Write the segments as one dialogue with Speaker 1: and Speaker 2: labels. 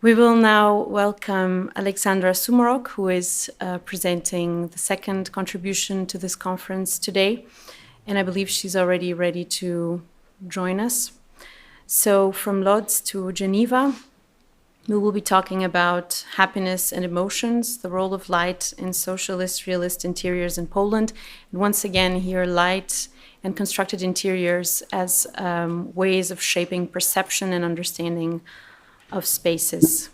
Speaker 1: We will now welcome Alexandra Sumorok, who is presenting the second contribution to this conference today. And I believe she's already ready to join us. So from Łodz to Geneva, we will be talking about happiness and emotions, the role of light in socialist realist interiors in Poland. And once again, here light and constructed interiors as ways of shaping perception and understanding of spaces.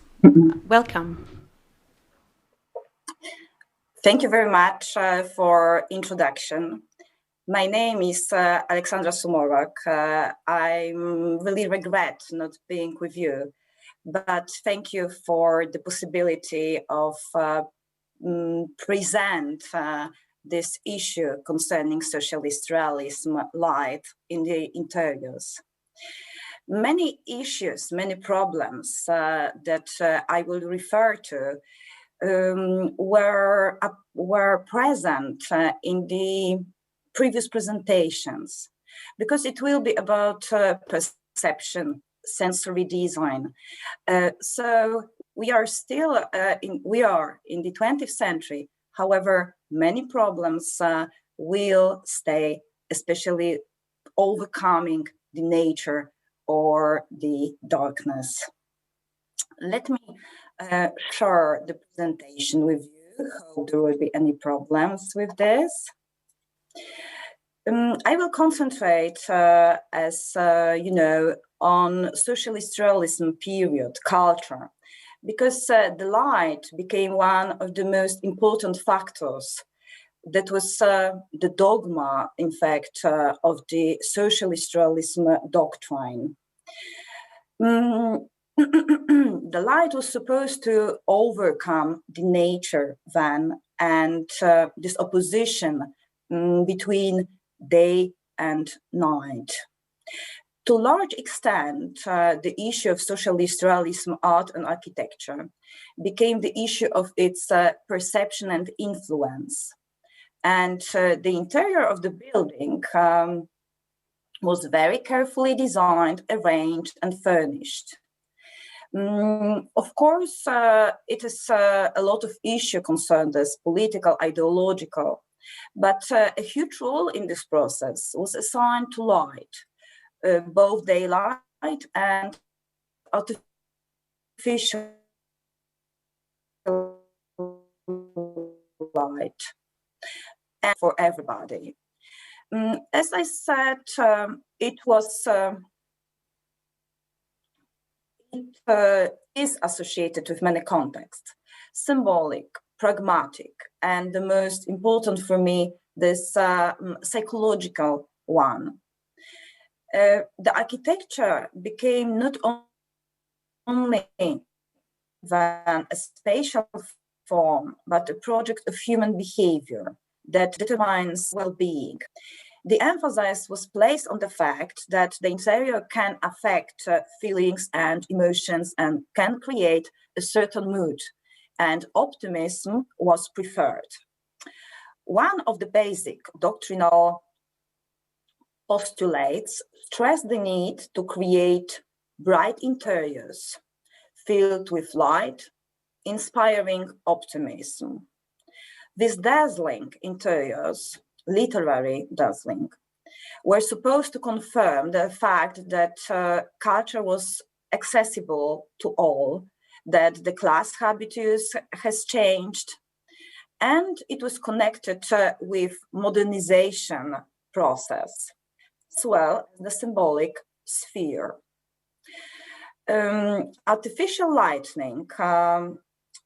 Speaker 1: Welcome.
Speaker 2: Thank you very much for introduction. My name is Alexandra Sumorok. I really regret not being with you, but thank you for the possibility of present this issue concerning socialist realism, light in the interiors. Many issues, many problems that I will refer to were present in the previous presentations, because it will be about perception, sensory design. So we are still in the 20th century. However, many problems will stay, especially overcoming the nature or the darkness. Let me share the presentation with you. Hope there will be any problems with this. I will concentrate, as you know, on socialist realism period culture, because the light became one of the most important factors. That was the dogma, in fact, of the socialist realism doctrine. The light was supposed to overcome the nature then and this opposition between day and night. To a large extent, the issue of socialist realism art and architecture became the issue of its perception and influence. And the interior of the building was very carefully designed, arranged, and furnished. Of course, it is a lot of issue concerned as political, ideological, but a huge role in this process was assigned to light, both daylight and artificial light. And for everybody. As I said, it is associated with many contexts, symbolic, pragmatic, and the most important for me, this psychological one. The architecture became not only a spatial form, but a project of human behavior that determines well-being. The emphasis was placed on the fact that the interior can affect feelings and emotions and can create a certain mood, and optimism was preferred. One of the basic doctrinal postulates stressed the need to create bright interiors filled with light, inspiring optimism. These dazzling interiors, literary dazzling, were supposed to confirm the fact that culture was accessible to all, that the class habitus has changed, and it was connected with modernization process, as well as the symbolic sphere. Artificial lighting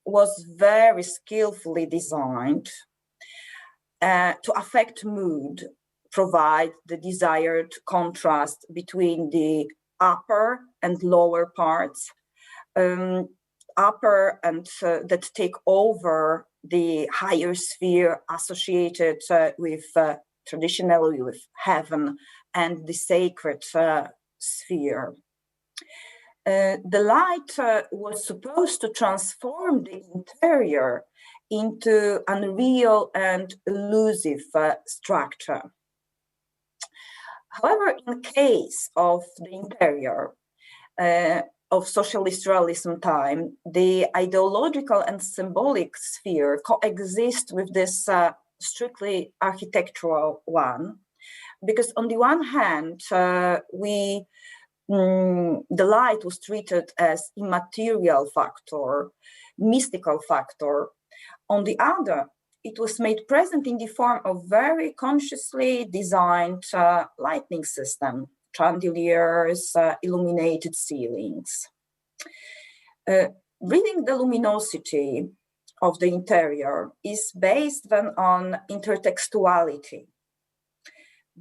Speaker 2: was very skillfully designed to affect mood, provide the desired contrast between the upper and lower parts, upper and that take over the higher sphere associated with traditionally with heaven and the sacred sphere. The light was supposed to transform the interior into unreal and elusive structure. However, in case of the interior, of socialist realism time, the ideological and symbolic sphere coexist with this strictly architectural one, because on the one hand, the light was treated as immaterial factor, mystical factor. On the other, it was made present in the form of very consciously designed lighting system, chandeliers, illuminated ceilings. Reading the luminosity of the interior is based then on intertextuality,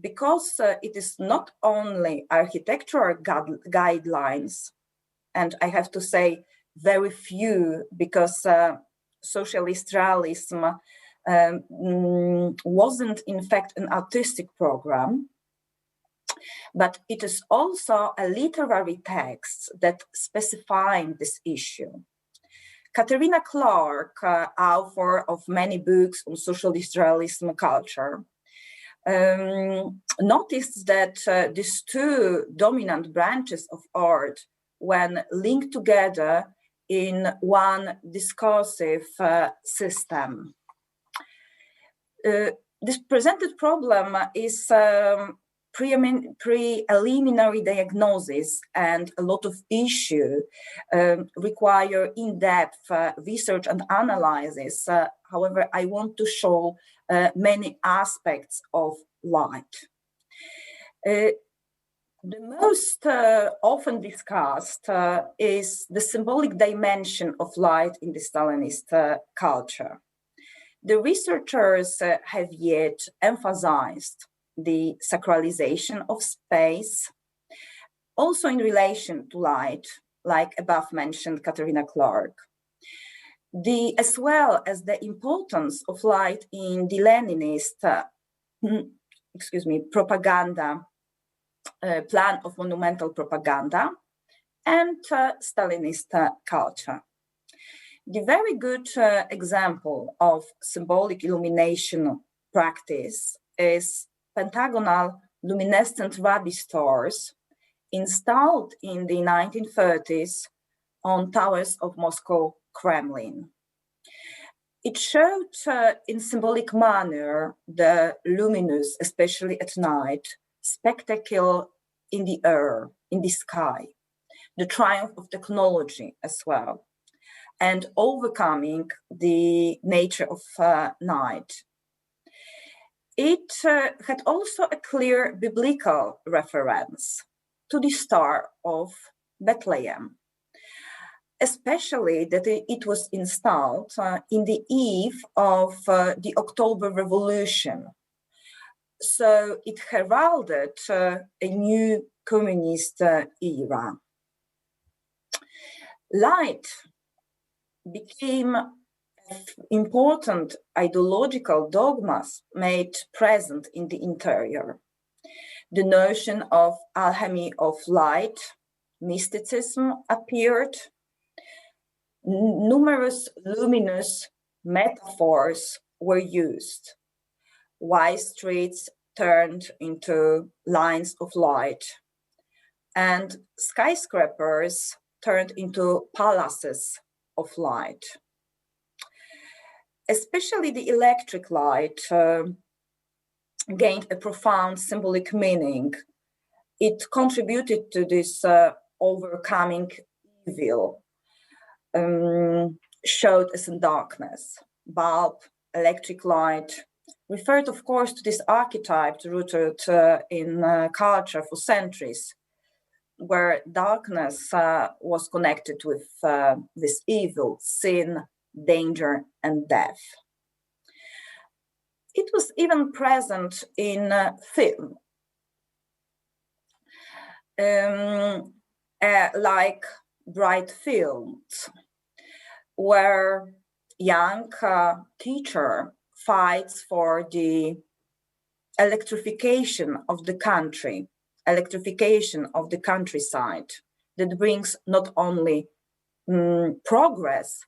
Speaker 2: because it is not only architectural guidelines, and I have to say very few, because socialist realism wasn't in fact an artistic program, but it is also a literary text that specifying this issue. Katharina Clark, author of many books on socialist realism culture, noticed that these two dominant branches of art, when linked together in one discursive system. This presented problem is preliminary diagnosis, and a lot of issues require in-depth research and analysis. However, I want to show many aspects of light. The most often discussed is the symbolic dimension of light in the Stalinist culture. The researchers have yet emphasized the sacralization of space, also in relation to light, like above mentioned Katharina Clark, as well as the importance of light in the Leninist propaganda, plan of monumental propaganda, and Stalinist culture. The very good example of symbolic illumination practice is pentagonal luminescent rubbish stores installed in the 1930s on towers of Moscow Kremlin. It showed in symbolic manner the luminous, especially at night, spectacle in the air, in the sky, the triumph of technology as well, and overcoming the nature of night. It had also a clear biblical reference to the Star of Bethlehem, especially that it was installed in the eve of the October Revolution. So it heralded a new communist era. Light became important ideological dogmas made present in the interior. The notion of alchemy of light, mysticism appeared. Numerous luminous metaphors were used. Wide streets turned into lines of light, and skyscrapers turned into palaces of light. Especially the electric light gained a profound symbolic meaning. It contributed to this overcoming evil, showed as in darkness. Bulb, electric light, referred of course to this archetype rooted in culture for centuries, where darkness was connected with this evil, sin, danger, and death. It was even present in film, like Bright Fields, where young teacher fights for the electrification of the country, electrification of the countryside, that brings not only progress,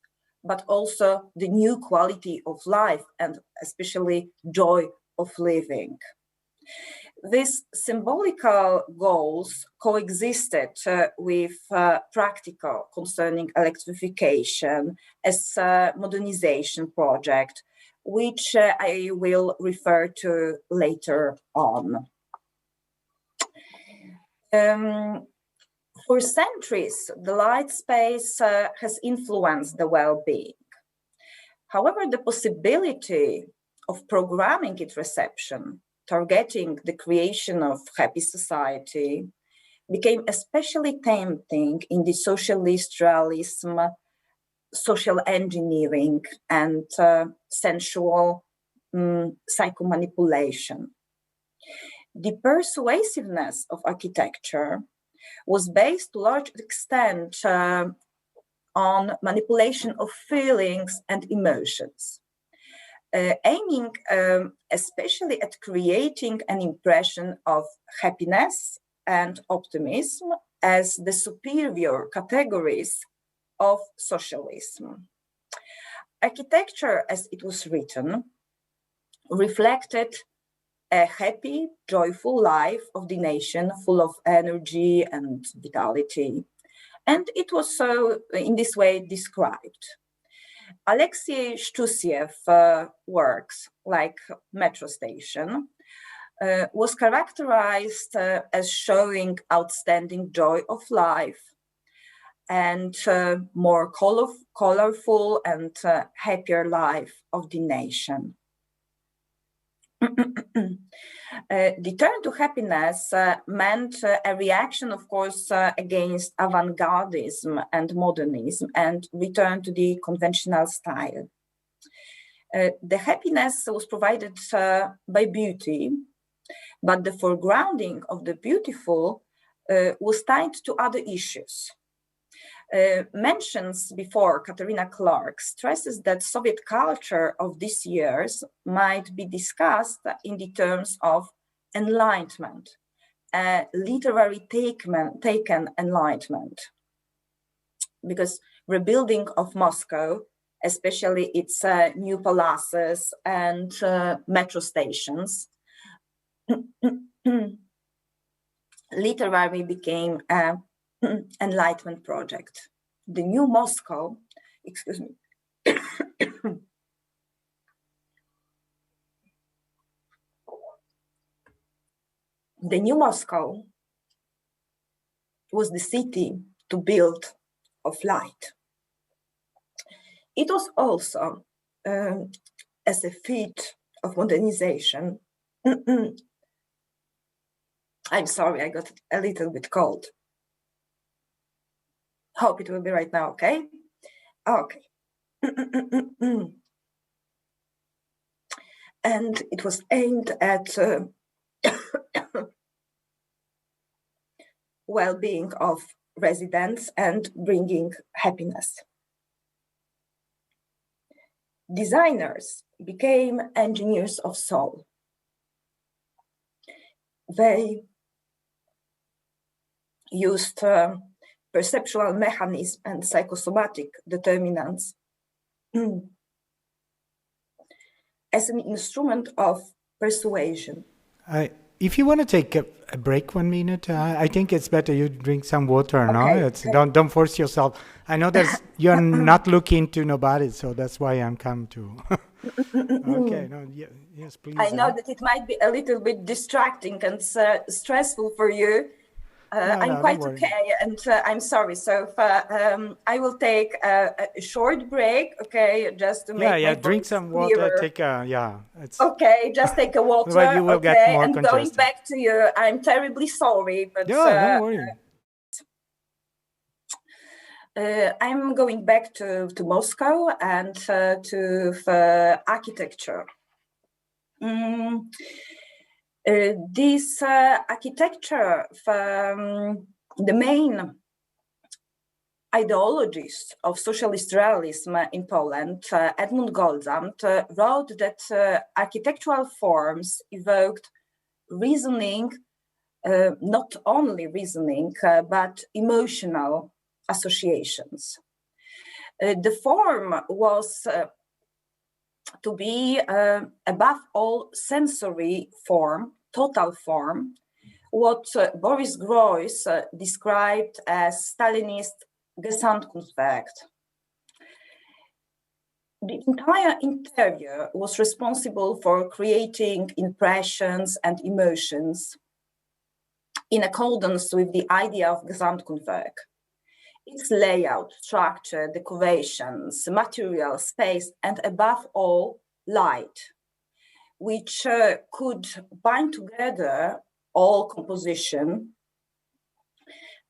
Speaker 2: but also the new quality of life and especially joy of living. these symbolical goals coexisted with practical concerning electrification as a modernization project, which I will refer to later on. For centuries, the light space has influenced the well-being. However, the possibility of programming its reception, targeting the creation of happy society, became especially tempting in the socialist realism, social engineering, and sensual psychomanipulation. The persuasiveness of architecture was based to a large extent on manipulation of feelings and emotions, aiming especially at creating an impression of happiness and optimism as the superior categories of socialism. Architecture, as it was written, reflected a happy, joyful life of the nation, full of energy and vitality. And it was so in this way described. Alexei Shtusev's works, like Metro Station, was characterized as showing outstanding joy of life and more colorful and happier life of the nation. The turn to happiness meant a reaction, of course, against avant-gardism and modernism and return to the conventional style. The happiness was provided by beauty, but the foregrounding of the beautiful was tied to other issues. Mentions before Katerina Clark stresses that Soviet culture of these years might be discussed in the terms of enlightenment, literary taken enlightenment, because rebuilding of Moscow, especially its new palaces and metro stations, literary became a enlightenment project. The new Moscow, excuse me, the new Moscow was the city to build of light. It was also, as a feat of modernization, I'm sorry, I got a little bit cold. Hope it will be right now, okay? Okay. And it was aimed at well-being of residents and bringing happiness. Designers became engineers of soul. They used perceptual mechanism and psychosomatic determinants as an instrument of persuasion.
Speaker 3: If you want to take a break 1 minute, I think it's better you drink some water.
Speaker 2: Okay,
Speaker 3: No, don't force yourself. I know you're not looking to nobody, so that's why I'm come to. Okay, no, yes, please.
Speaker 2: I know that it might be a little bit distracting and stressful for you. I'm quite okay, and I'm sorry. So I will take a short break, okay, just to make my
Speaker 3: drink some water.
Speaker 2: clearer.
Speaker 3: Take a
Speaker 2: Okay, just take a water.
Speaker 3: Well, you will
Speaker 2: okay,
Speaker 3: get more
Speaker 2: and
Speaker 3: congested.
Speaker 2: Going back to you, I'm terribly sorry, but
Speaker 3: don't worry.
Speaker 2: I'm going back to Moscow and to architecture. This architecture, the main ideologists of socialist realism in Poland, Edmund Goldzamp, wrote that architectural forms evoked reasoning, not only reasoning, but emotional associations. The form was to be above all sensory form, total form, what Boris Groys described as Stalinist Gesamtkunstwerk. The entire interior was responsible for creating impressions and emotions in accordance with the idea of Gesamtkunstwerk. Its layout, structure, decorations, material, space, and above all, light, which could bind together all composition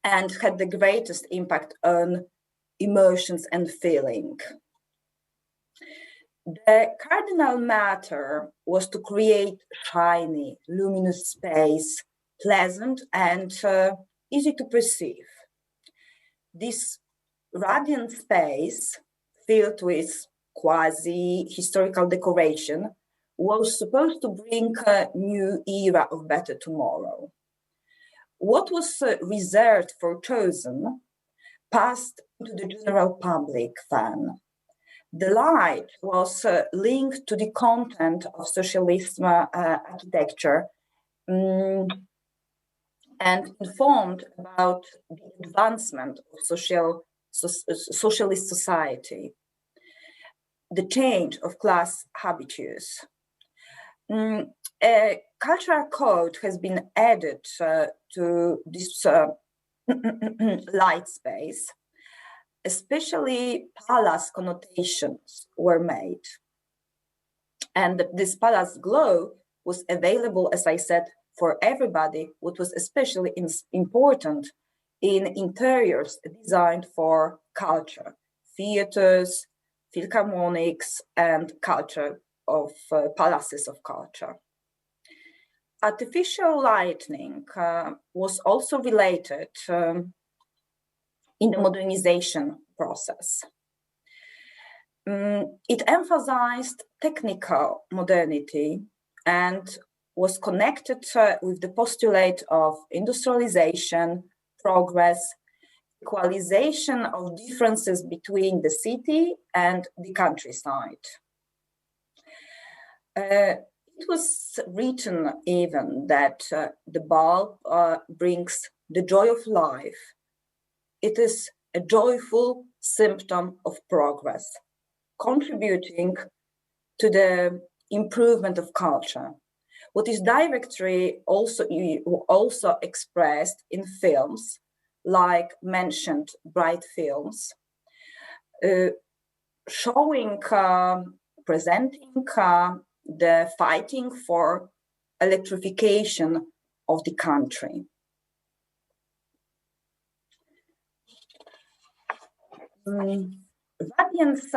Speaker 2: and had the greatest impact on emotions and feeling. The cardinal matter was to create shiny, luminous space, pleasant and easy to perceive. This radiant space, filled with quasi-historical decoration, was supposed to bring a new era of better tomorrow. What was reserved for chosen passed to the general public then. The light was linked to the content of socialist architecture and informed about the advancement of socialist society, the change of class habitus. A cultural code has been added to this light space. Especially palace connotations were made. And this palace glow was available, as I said, for everybody, what was especially important in interiors designed for culture, theaters, philharmonics, and culture of palaces of culture. Artificial lighting was also related in the modernization process. It emphasized technical modernity and was connected with the postulate of industrialization, progress, equalization of differences between the city and the countryside. It was written even that the bulb brings the joy of life. It is a joyful symptom of progress, contributing to the improvement of culture. What is directly also expressed in films, like mentioned bright films, showing, presenting the fighting for electrification of the country. Radiance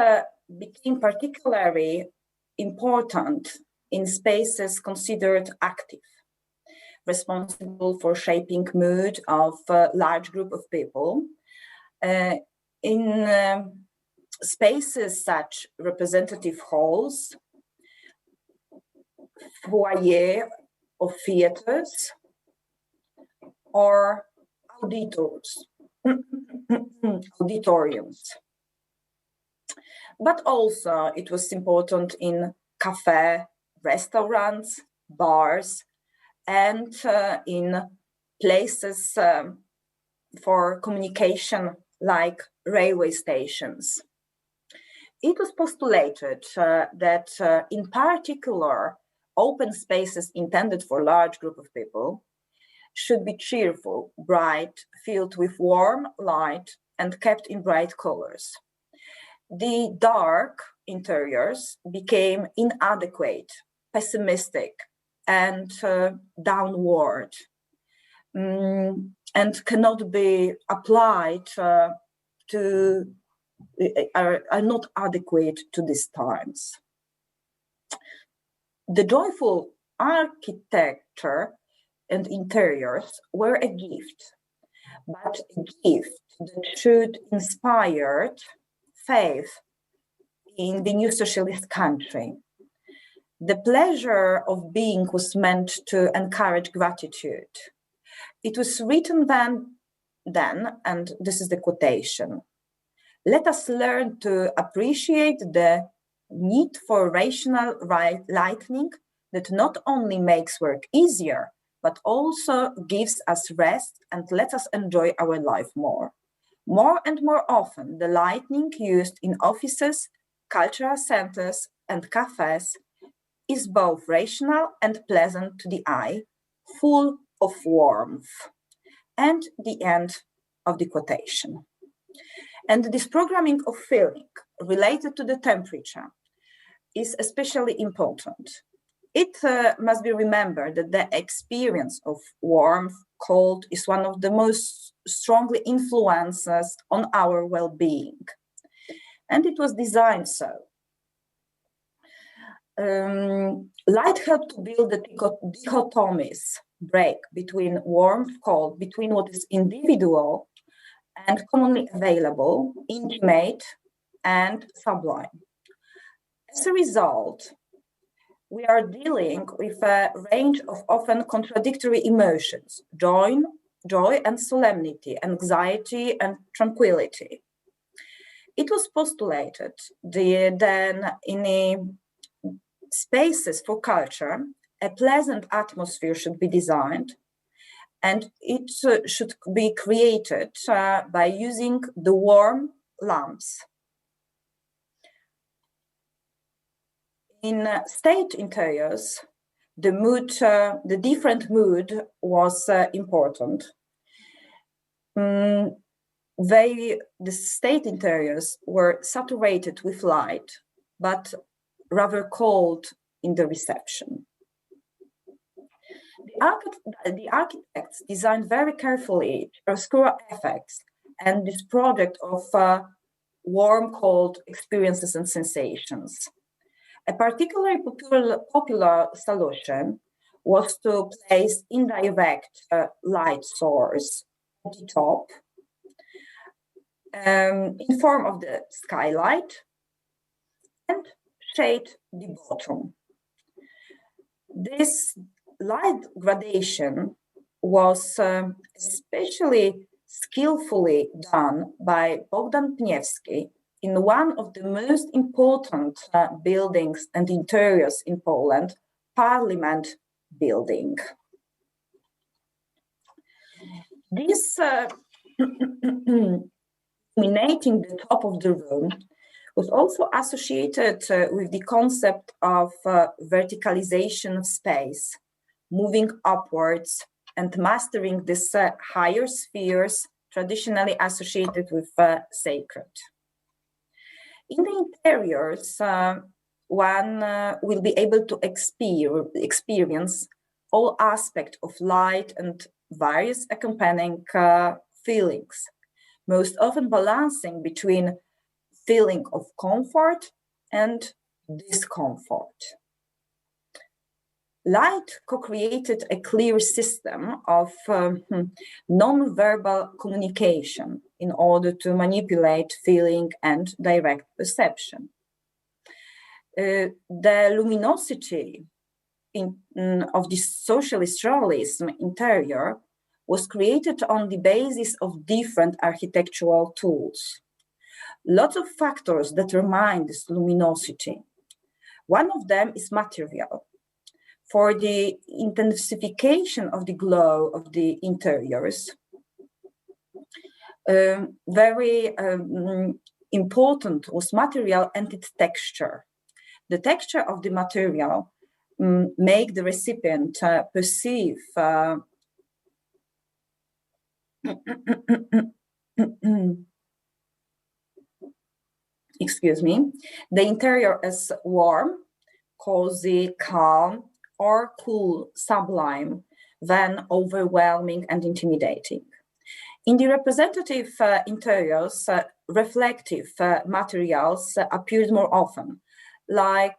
Speaker 2: became particularly important in spaces considered active, responsible for shaping mood of a large group of people. In spaces such representative halls, foyer of theaters, or auditoriums. But also it was important in cafes, restaurants, bars, and in places for communication like railway stations. It was postulated that in particular, open spaces intended for a large group of people should be cheerful, bright, filled with warm light, and kept in bright colors. The dark interiors became inadequate, pessimistic, and downward, and cannot be applied to, are not adequate to these times. The joyful architecture and interiors were a gift, but a gift that should inspire faith in the new socialist country. The pleasure of being was meant to encourage gratitude. It was written then, and this is the quotation, "Let us learn to appreciate the need for rational lightning that not only makes work easier, but also gives us rest and lets us enjoy our life more. More and more often, the lighting used in offices, cultural centers, and cafes is both rational and pleasant to the eye, full of warmth. And the end of the quotation. And this programming of feeling related to the temperature is especially important. It must be remembered that the experience of warmth, cold is one of the most strongly influences on our well-being. And it was designed so. Light helped to build the dichotomies, break between warmth, cold, between what is individual and commonly available, intimate, and sublime. As a result, we are dealing with a range of often contradictory emotions: joy and solemnity, anxiety and tranquility. It was postulated then in spaces for culture, a pleasant atmosphere should be designed, and it should be created by using the warm lamps. In state interiors, the different mood was important. The state interiors were saturated with light, but rather cold in the reception. The architects designed very carefully chiaroscuro effects and this project of warm, cold experiences and sensations. A particularly popular solution was to place indirect light source at the top in form of the skylight and shade the bottom. This light gradation was especially skillfully done by Bogdan Pniewski in one of the most important buildings and interiors in Poland, Parliament building. This illuminating the top of the room was also associated with the concept of verticalization of space, moving upwards and mastering these higher spheres traditionally associated with sacred. In the interiors, one will be able to experience all aspects of light and various accompanying feelings, most often balancing between feeling of comfort and discomfort. Light co-created a clear system of non-verbal communication in order to manipulate feeling and direct perception. The luminosity of the socialist realism interior was created on the basis of different architectural tools. Lots of factors determine this luminosity. One of them is material. For the intensification of the glow of the interiors, very important was material and its texture. The texture of the material make the recipient perceive excuse me, the interior as warm, cozy, calm, or cool, sublime, than overwhelming and intimidating. In the representative interiors, reflective materials appeared more often, like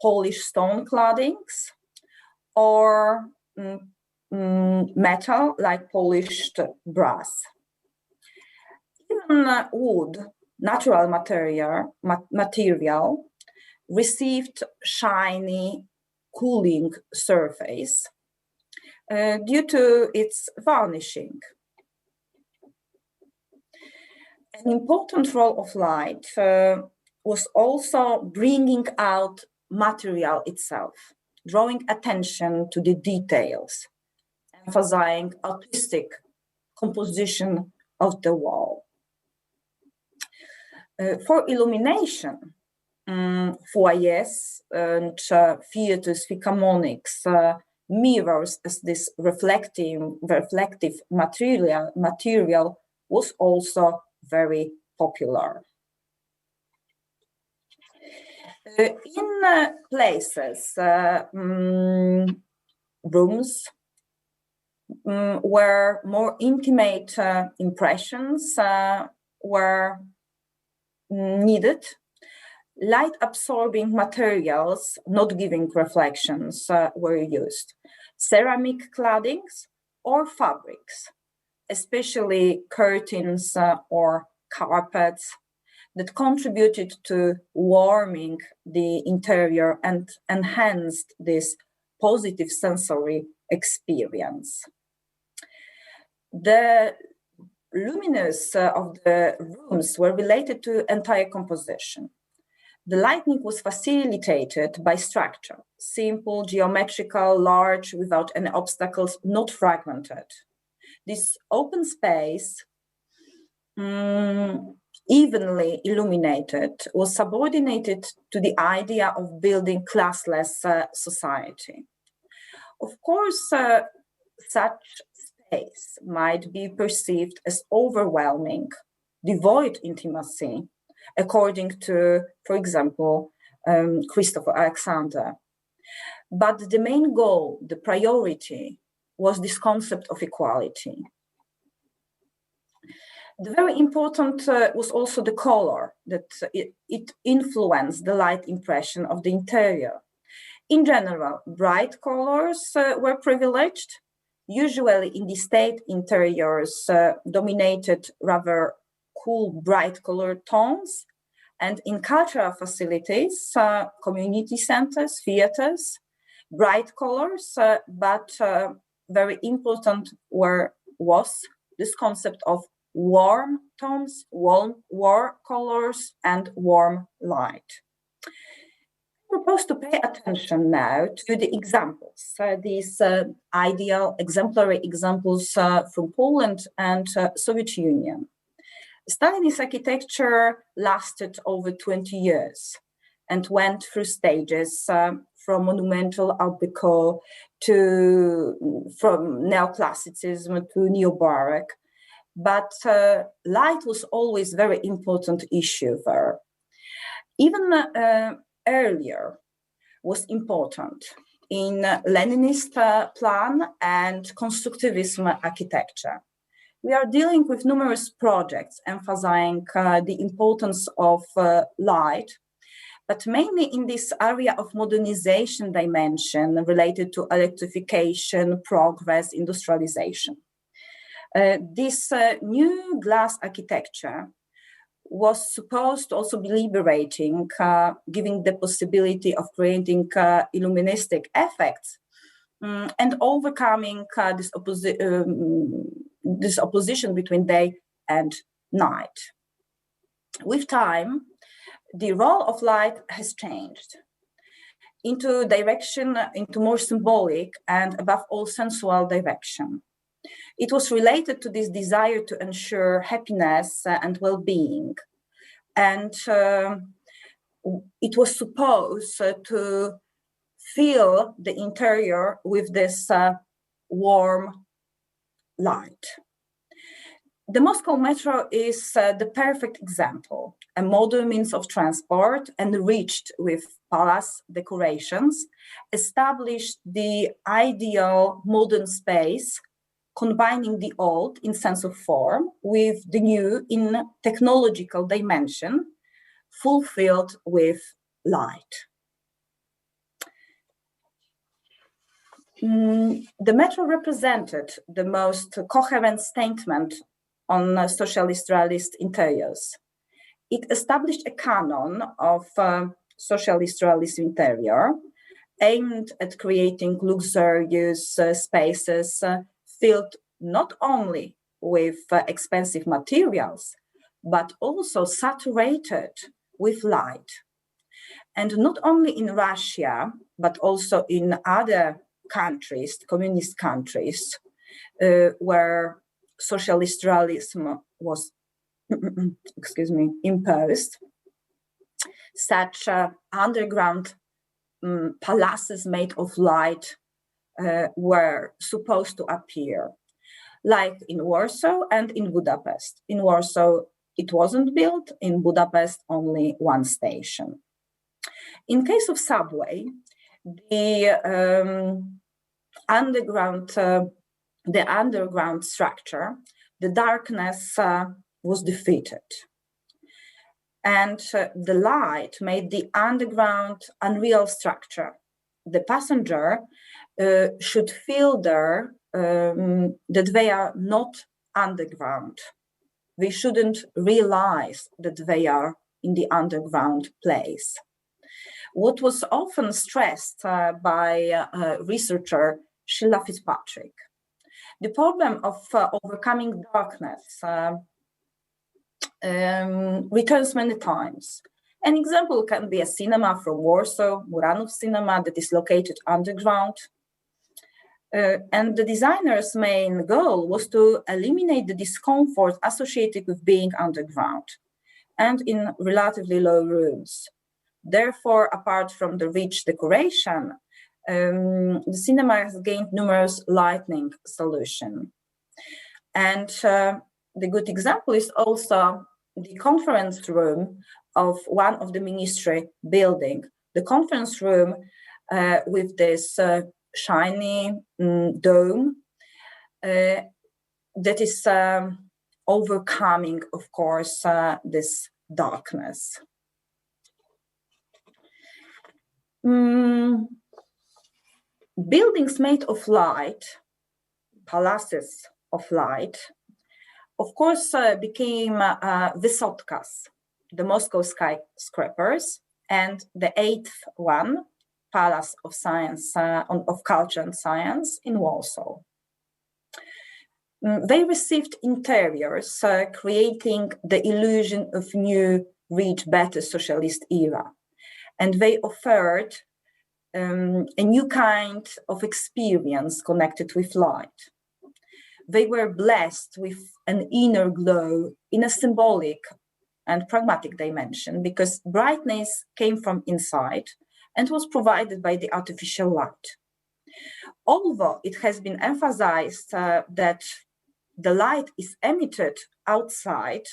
Speaker 2: polished stone claddings, or metal, like polished brass. Even wood, natural material, received shiny, cooling surface due to its varnishing. An important role of light was also bringing out material itself. drawing attention to the details, emphasizing artistic composition of the wall. For illumination, foyers and theaters, philharmonics, mirrors as this reflective material was also very popular. In places, rooms where more intimate impressions were needed, light-absorbing materials not giving reflections were used. Ceramic claddings or fabrics, especially curtains or carpets, that contributed to warming the interior and enhanced this positive sensory experience. The luminous of the rooms were related to entire composition. The lighting was facilitated by structure, simple, geometrical, large, without any obstacles, not fragmented. This open space, evenly illuminated, was subordinated to the idea of building classless society. Of course, such space might be perceived as overwhelming, devoid intimacy, according to, for example, Christopher Alexandra. But the main goal, the priority, was this concept of equality. The very important was also the color, that it influenced the light impression of the interior. In general, bright colors were privileged, usually in the state interiors dominated rather cool, bright colored tones, and in cultural facilities, community centers, theaters, bright colors, but very important was this concept of warm tones, warm colors, and warm light. I propose to pay attention now to the examples, these ideal exemplary examples from Poland and Soviet Union. Stalinist architecture lasted over 20 years and went through stages from monumental Art Deco from neoclassicism to neo-Baroque. But light was always a very important issue there. Even earlier was important in Leninist plan and constructivism architecture. We are dealing with numerous projects emphasizing the importance of light, but mainly in this area of modernization dimension related to electrification, progress, industrialization. This new glass architecture was supposed to also be liberating, giving the possibility of creating illuministic effects and overcoming this opposition between day and night. With time, the role of light has changed into more symbolic and above all sensual direction. It was related to this desire to ensure happiness and well-being. And it was supposed to fill the interior with this warm light. The Moscow metro is the perfect example, a modern means of transport enriched with palace decorations, established the ideal modern space, combining the old in sense of form with the new in technological dimension, fulfilled with light. The metro represented the most coherent statement on socialist realist interiors. It established a canon of socialist realist interior aimed at creating luxurious spaces filled not only with expensive materials, but also saturated with light. And not only in Russia, but also in other countries, communist countries, where socialist realism was, imposed, such underground palaces made of light were supposed to appear, like in Warsaw and in Budapest. In Warsaw, it wasn't built. In Budapest, only one station. In case of subway, the underground structure, the darkness was defeated. And the light made the underground unreal structure. The passenger should feel there that they are not underground. They shouldn't realize that they are in the underground place. What was often stressed by researcher Sheila Fitzpatrick. The problem of overcoming darkness returns many times. An example can be a cinema from Warsaw, Muranów Cinema, that is located underground. And the designer's main goal was to eliminate the discomfort associated with being underground and in relatively low rooms. Therefore, apart from the rich decoration, the cinema has gained numerous lighting solutions. And the good example is also the conference room of one of the ministry building. The conference room with this shiny dome that is overcoming, of course, this darkness. Buildings made of light, palaces of light, of course, became Vysotkas, the Moscow skyscrapers, and the 8th one, Palace of Science, of Culture and Science in Warsaw. They received interiors creating the illusion of new, rich, better socialist era. And they offered a new kind of experience connected with light. They were blessed with an inner glow in a symbolic and pragmatic dimension because brightness came from inside and was provided by the artificial light. Although it has been emphasized that the light is emitted outside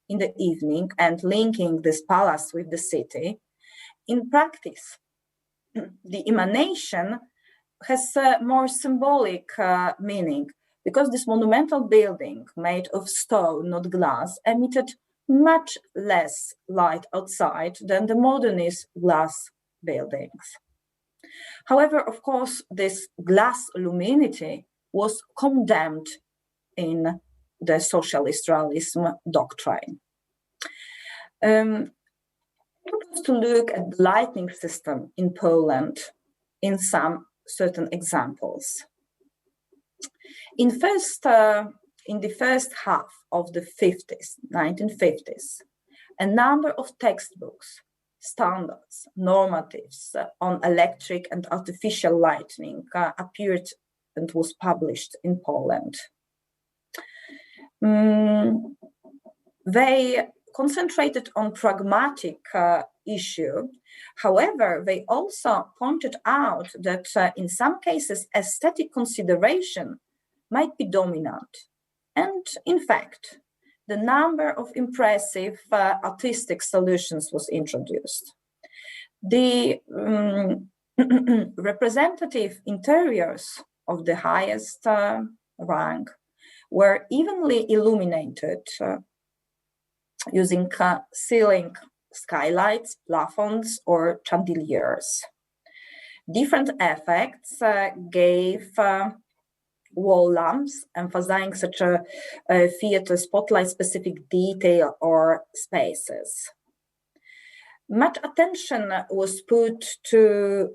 Speaker 2: in the evening and linking this palace with the city, in practice, the emanation has a more symbolic meaning because this monumental building made of stone, not glass, emitted much less light outside than the modernist glass buildings. However, of course, this glass luminity was condemned in the socialist realism doctrine. To look at the lighting system in Poland in some certain examples. In the first half of the 1950s, a number of textbooks, standards, normatives on electric and artificial lighting appeared and was published in Poland. They concentrated on pragmatic issue. However, they also pointed out that in some cases, aesthetic consideration might be dominant. And in fact, the number of impressive artistic solutions was introduced. The representative interiors of the highest rank were evenly illuminated using ceiling skylights, plafonds, or chandeliers. Different effects gave wall lamps, emphasizing such a theater spotlight-specific detail or spaces. Much attention was put to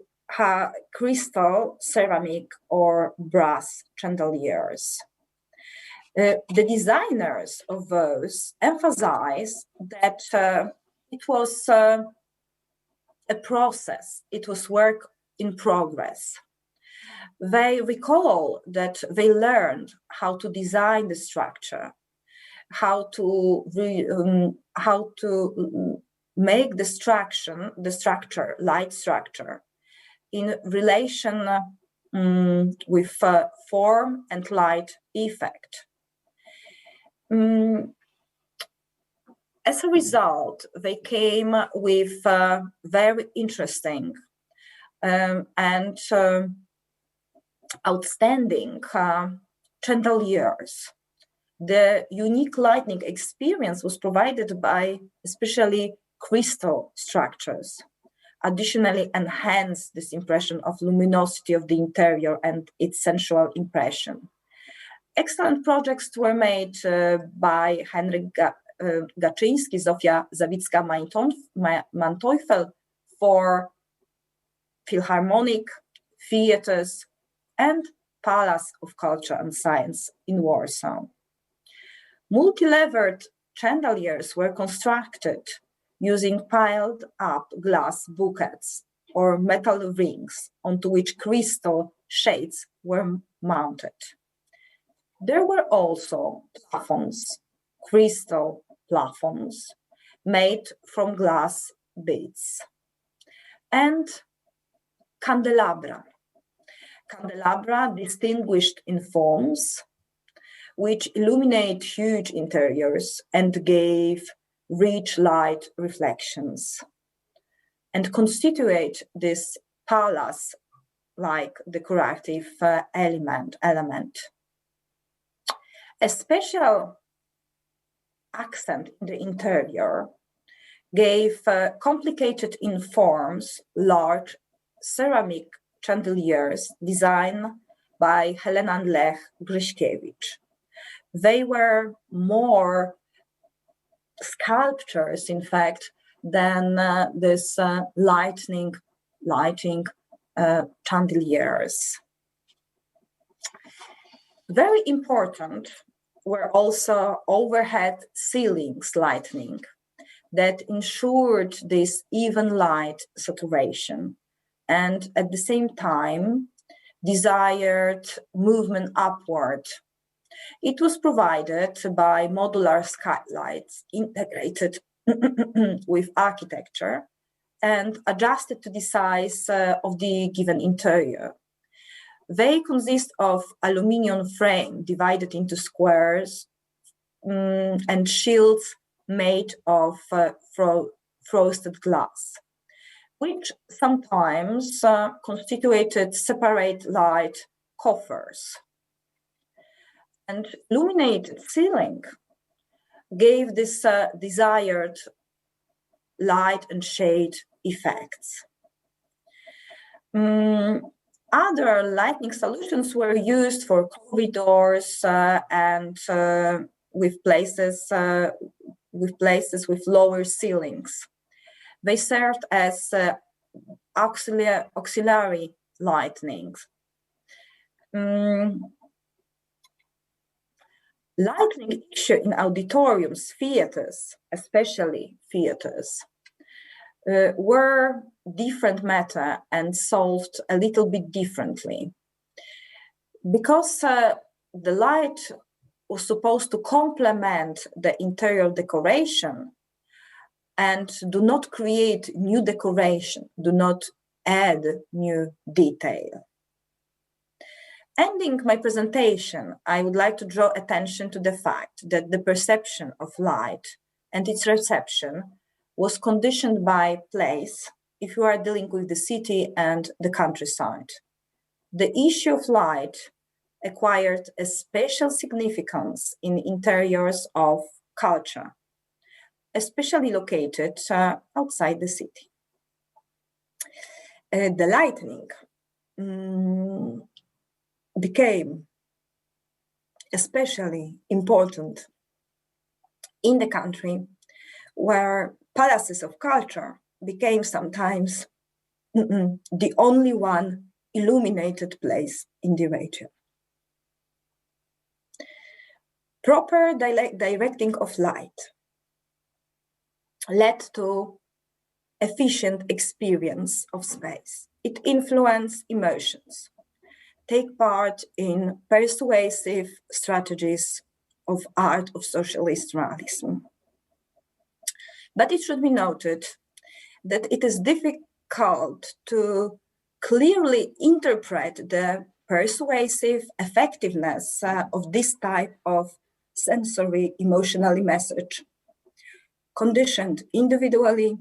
Speaker 2: crystal, ceramic, or brass chandeliers. The designers of those emphasize that it was a process. It was work in progress. They recall that they learned how to design the structure, how to make the structure, light structure, in relation with form and light effect. As a result, they came with very interesting and outstanding chandeliers. The unique lighting experience was provided by especially crystal structures, additionally enhance this impression of luminosity of the interior and its sensual impression. Excellent projects were made by Henryk Gaczyński, Zofia Zawicka-Manteuffel for Philharmonic, theaters, and Palace of Culture and Science in Warsaw. Multi-levered chandeliers were constructed using piled up glass bouquets or metal rings onto which crystal shades were mounted. There were also plafonds, crystal plafonds made from glass beads, and candelabra. Candelabra distinguished in forms which illuminate huge interiors and gave rich light reflections and constitute this palace-like decorative element. A special accent in the interior gave complicated in forms large ceramic chandeliers designed by Helena and Lech Gryśkiewicz. They were more sculptures, in fact, than this lighting chandeliers. Very important were also overhead ceilings lighting that ensured this even light saturation and at the same time desired movement upward. It was provided by modular skylights integrated with architecture and adjusted to the size of the given interior. They consist of aluminum frame divided into squares and shields made of frosted glass, which sometimes constituted separate light coffers. And illuminated ceiling gave this desired light and shade effects. Other lighting solutions were used for corridors and with places with lower ceilings. They served as auxiliary lighting. Lighting issue in auditoriums, theaters, especially theaters, were different matter and solved a little bit differently. Because the light was supposed to complement the interior decoration and do not create new decoration, do not add new detail. Ending my presentation, I would like to draw attention to the fact that the perception of light and its reception was conditioned by place if you are dealing with the city and the countryside. The issue of light acquired a special significance in interiors of culture, especially located outside the city. The lighting became especially important in the country where palaces of culture became sometimes the only one illuminated place in the region. Proper directing of light led to efficient experience of space. It influences emotions. Take part in persuasive strategies of art of socialist realism. But it should be noted that it is difficult to clearly interpret the persuasive effectiveness of this type of sensory emotional message, conditioned individually,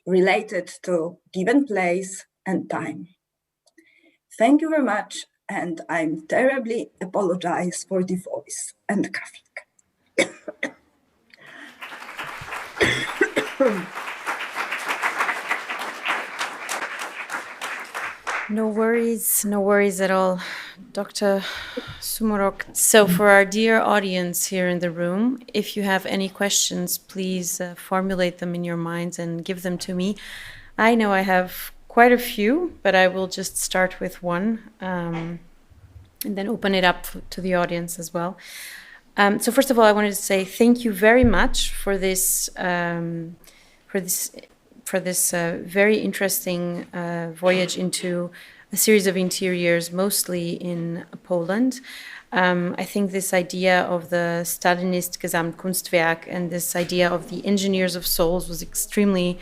Speaker 2: related to given place and time. Thank you very much, and I'm terribly apologize for the voice and coughing.
Speaker 1: No worries at all, Dr. Sumorok. So for our dear audience here in the room, if you have any questions, please formulate them in your minds and give them to me. I know I have quite a few, but I will just start with one and then open it up to the audience as well. So first of all, I wanted to say thank you very much for this very interesting voyage into a series of interiors, mostly in Poland. I think this idea of the Stalinist Gesamtkunstwerk and this idea of the engineers of souls was extremely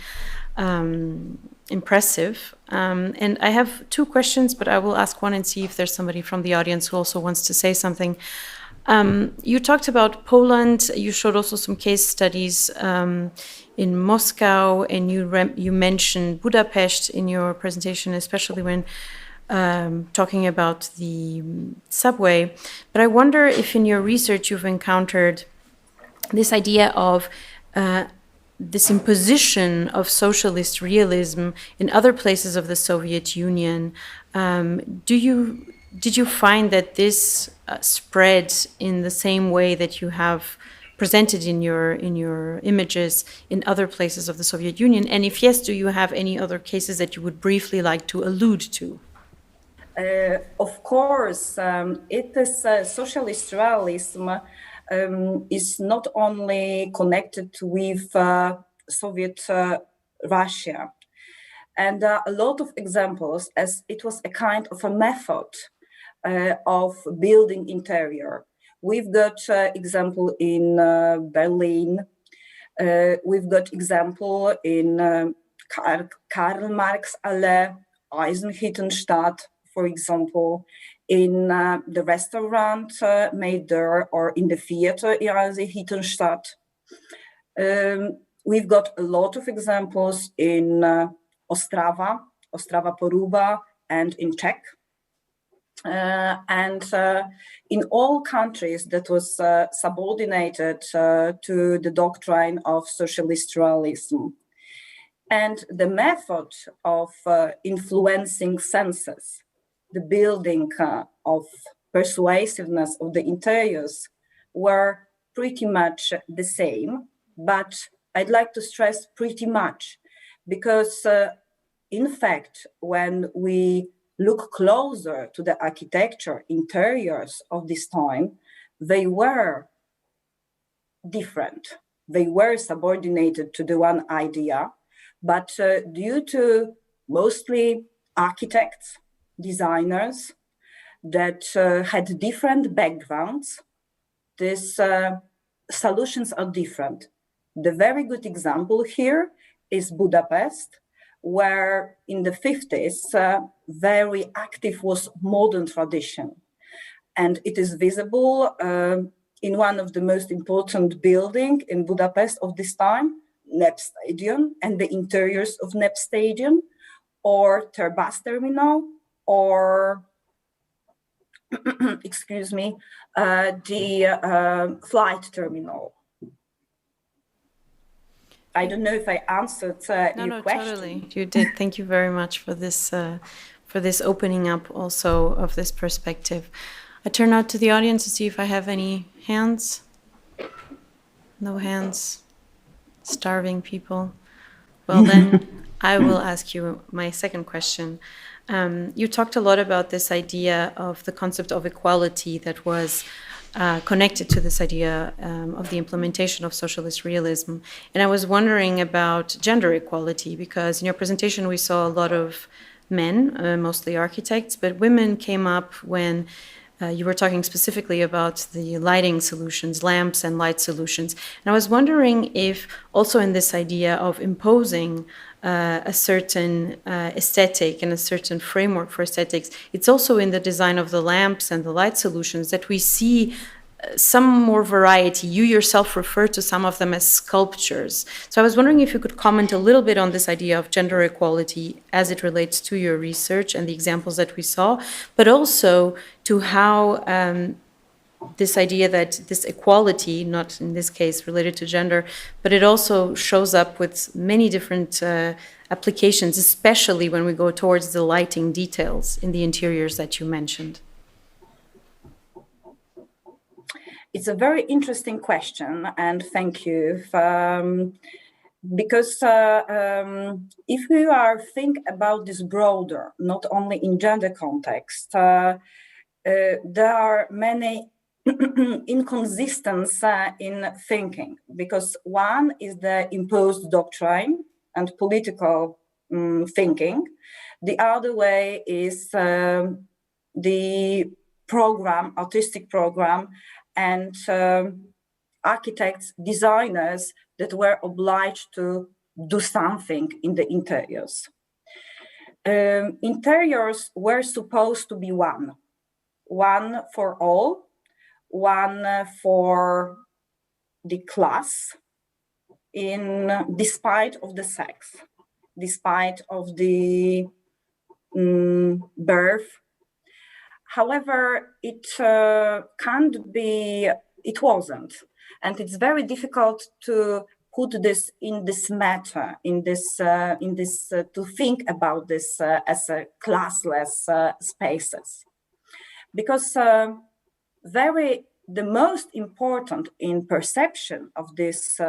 Speaker 1: impressive. And I have two questions, but I will ask one and see if there's somebody from the audience who also wants to say something. You talked about Poland. You showed also some case studies in Moscow, and you mentioned Budapest in your presentation, especially when talking about the subway. But I wonder if in your research you've encountered this idea of this imposition of socialist realism in other places of the Soviet Union. Did you find that this spread in the same way that you have presented in your images in other places of the Soviet Union? And if yes, do you have any other cases that you would briefly like to allude to?
Speaker 2: Of course, it is socialist realism is not only connected with Soviet Russia. And a lot of examples, as it was a kind of a method of building interior. We've got example in Berlin. We've got example in Karl Marx Allee, Eisenhüttenstadt, for example, in the restaurant made there, or in the theater in Eisenhüttenstadt. We've got a lot of examples in Ostrava Poruba, and in Czech. And in all countries that was subordinated to the doctrine of socialist realism. And the method of influencing senses, the building of persuasiveness of the interiors were pretty much the same, but I'd like to stress pretty much, because in fact, when we look closer to the architecture interiors of this time, they were different. They were subordinated to the one idea, but due to mostly architects, designers that had different backgrounds, these solutions are different. The very good example here is Budapest, where in the 50s, very active was modern tradition. And it is visible in one of the most important buildings in Budapest of this time, NEP Stadium, and the interiors of NEP Stadium, or bus terminal, or, excuse me, the flight terminal. I don't know if I answered your question.
Speaker 1: Totally. You did. Thank you very much for this opening up also of this perspective. I turn out to the audience to see if I have any hands. No hands. Starving people. Well, then I will ask you my second question. You talked a lot about this idea of the concept of equality that was connected to this idea of the implementation of socialist realism. And I was wondering about gender equality, because in your presentation we saw a lot of men, mostly architects, but women came up when you were talking specifically about the lighting solutions, lamps and light solutions. And I was wondering if also in this idea of imposing a certain aesthetic and a certain framework for aesthetics, it's also in the design of the lamps and the light solutions that we see some more variety. You yourself refer to some of them as sculptures. So I was wondering if you could comment a little bit on this idea of gender equality as it relates to your research and the examples that we saw, but also to how this idea that this equality, not in this case related to gender, but it also shows up with many different applications, especially when we go towards the lighting details in the interiors that you mentioned.
Speaker 2: It's a very interesting question, and thank you. Because if we are think about this broader, not only in gender context, there are many inconsistencies in thinking, because one is the imposed doctrine and political thinking. The other way is the program, artistic program, and architects, designers that were obliged to do something in the interiors. Interiors were supposed to be one for all, one for the class, despite of the sex, despite of the birth. However, it wasn't. And it's very difficult to put this in this matter, to think about this as a classless spaces. Because the most important in perception of this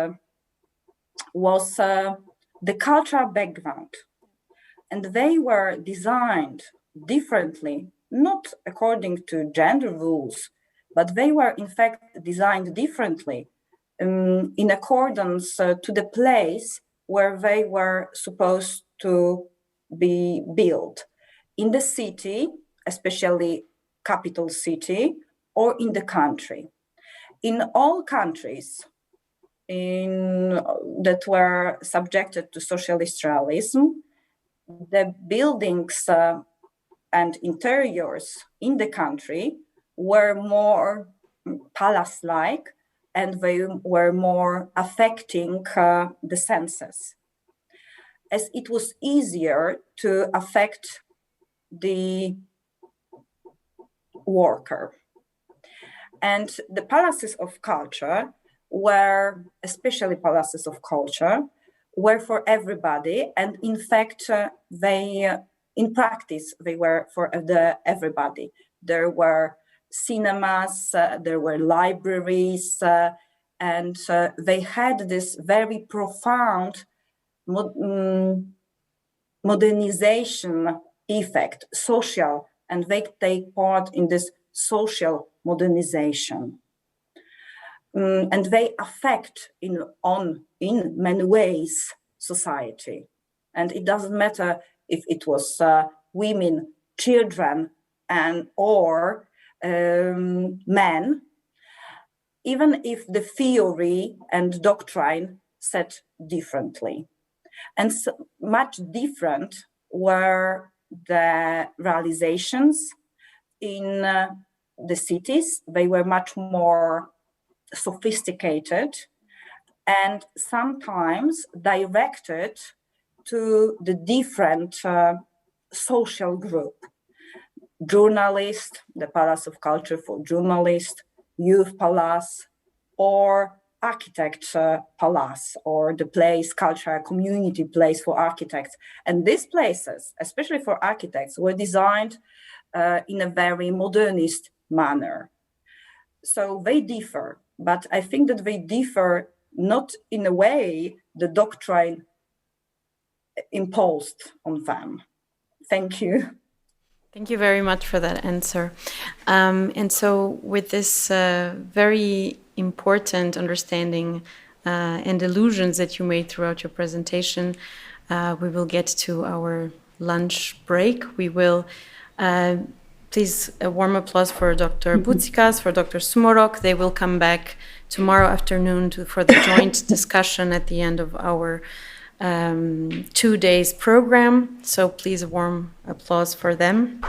Speaker 2: was the cultural background. And they were designed differently, not according to gender rules, but they were in fact designed differently in accordance to the place where they were supposed to be built, in the city, especially capital city, or in the country. In all countries that were subjected to socialist realism, the buildings and interiors in the country were more palace-like, and they were more affecting the senses, as it was easier to affect the worker. And the palaces of culture were, especially palaces of culture, were for everybody, and in fact, in practice, they were for everybody. There were cinemas, there were libraries, and they had this very profound modernization effect, social, and they take part in this social modernization. And they affect in many ways society. And it doesn't matter if it was women, children, or men, even if the theory and doctrine said differently. And so much different were the realizations in the cities. They were much more sophisticated and sometimes directed to the different social group. Journalists, the Palace of Culture for journalists, Youth Palace, or Architect Palace, or the place, cultural community place for architects. And these places, especially for architects, were designed in a very modernist manner. So they differ, but I think that they differ not in a way the doctrine imposed on them. Thank you.
Speaker 1: Thank you very much for that answer. And so with this very important understanding and allusions that you made throughout your presentation, we will get to our lunch break. We will, please, a warm applause for Dr. Boutsikas, for Dr. Sumorok. They will come back tomorrow afternoon for the joint discussion at the end of our 2 days program. So please, a warm applause for them.